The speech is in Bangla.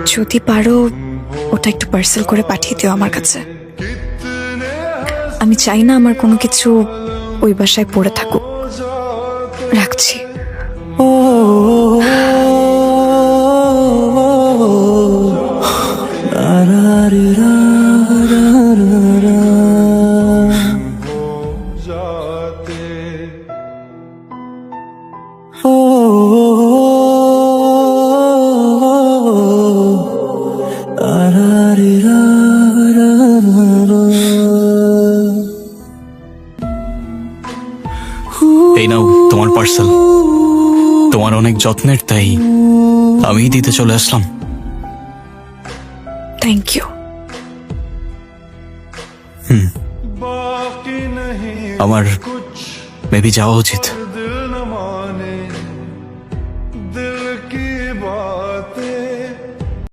যদি পারো ওটা একটু পার্সেল করে পাঠিয়ে দিও আমার কাছে। আমি চাই না আমার কোনো কিছু ওই বাসায় পড়ে থাকুক। রাখছি। এই নাও তোমার পার্সেল। তোমার অনেক যত্নের, তাই আমি দিতে চলে আসলাম। Thank you. আমার মেবি যাওয়া উচিত।